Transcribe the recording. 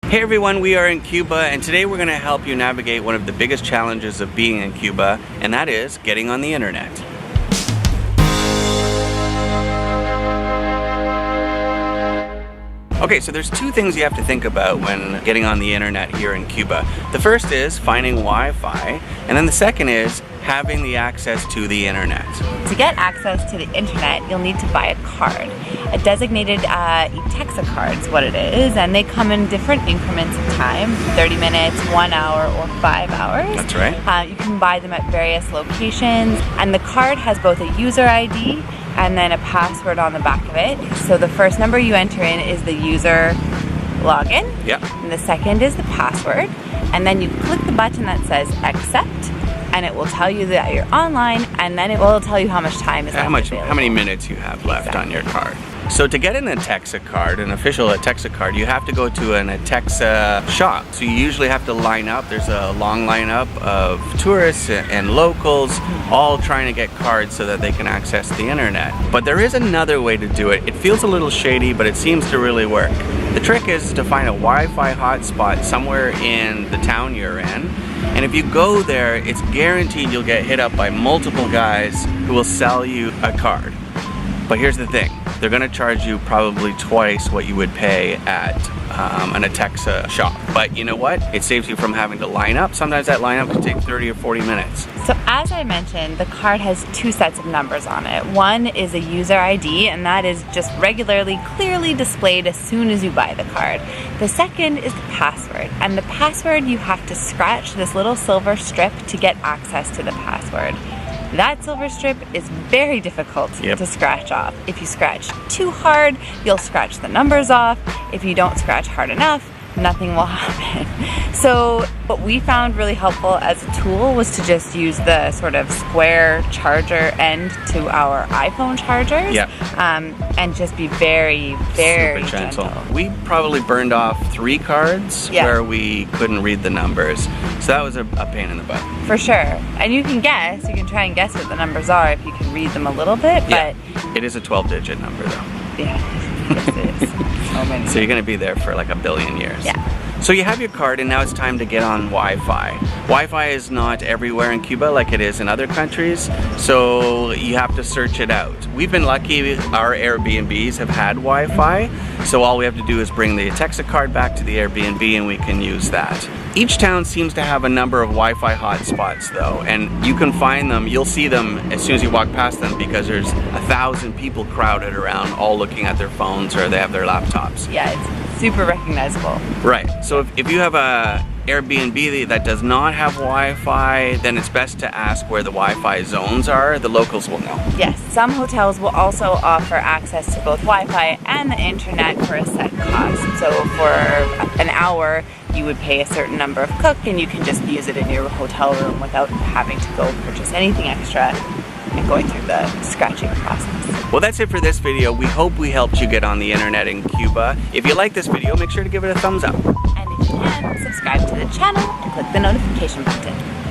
Hey everyone, we are in Cuba and today we're going to help you navigate one of the biggest challenges of being in Cuba, and that is getting on the internet. Okay, so there's two things you have to think about when getting on the internet here in Cuba. The first is finding Wi-Fi, and then the second is having the access to the internet. To get access to the internet, you'll need to buy a card. A designated Etecsa card is what it is, and they come in different increments of time, 30 minutes, 1 hour, or 5 hours. That's right. You can buy them at various locations, and the card has both a user ID and then a password on the back of it. So the first number you enter in is the user login, and the second is the password, and then you click the button that says accept, and it will tell you that you're online, and then it will tell you how much time is left available. How many minutes you have left on your card. So to get an Etecsa card, an official Etecsa card, you have to go to an Etecsa shop. So you usually have to line up. There's a long lineup of tourists and locals all trying to get cards so that they can access the internet. But there is another way to do it. It feels a little shady, but it seems to really work. The trick is to find a Wi-Fi hotspot somewhere in the town you're in. And if you go there, it's guaranteed you'll get hit up by multiple guys who will sell you a card. But here's the thing, they're gonna charge you probably twice what you would pay at an Etecsa shop. But you know what? It saves you from having to line up. Sometimes that lineup can take 30 or 40 minutes. So as I mentioned, the card has two sets of numbers on it. One is a user ID, and that is just regularly, clearly displayed as soon as you buy the card. The second is the password, and the password you have to scratch this little silver strip to get access to the password. That silver strip is very difficult to scratch off. If you scratch too hard, you'll scratch the numbers off. If you don't scratch hard enough, nothing will happen. So what we found really helpful as a tool was to just use the sort of square charger end to our iPhone chargers, and just be very, very super gentle. We probably burned off 3 cards where we couldn't read the numbers. So that was a pain in the butt. For sure. And you can try and guess what the numbers are if you can read them a little bit, but... It is a 12-digit number though. Yeah, yes it is. So many. So you're gonna be there for like 1 billion years. Yeah. So you have your card and now it's time to get on Wi-Fi. Wi-Fi is not everywhere in Cuba like it is in other countries, so you have to search it out. We've been lucky, our Airbnbs have had Wi-Fi, so all we have to do is bring the Etecsa card back to the Airbnb and we can use that. Each town seems to have a number of Wi-Fi hotspots though, and you can find them, you'll see them as soon as you walk past them because there's 1,000 people crowded around all looking at their phones or they have their laptops. Yeah, it's super recognizable. Right, so if you have a Airbnb that does not have Wi-Fi, then it's best to ask where the Wi-Fi zones are. The locals will know. Yes, some hotels will also offer access to both Wi-Fi and the internet for a set cost. So for an hour, you would pay a certain number of cook and you can just use it in your hotel room without having to go purchase anything extra and going through the scratching process. Well, that's it for this video. We hope we helped you get on the internet in Cuba. If you like this video, make sure to give it a thumbs up. And if you can, subscribe to the channel and click the notification button.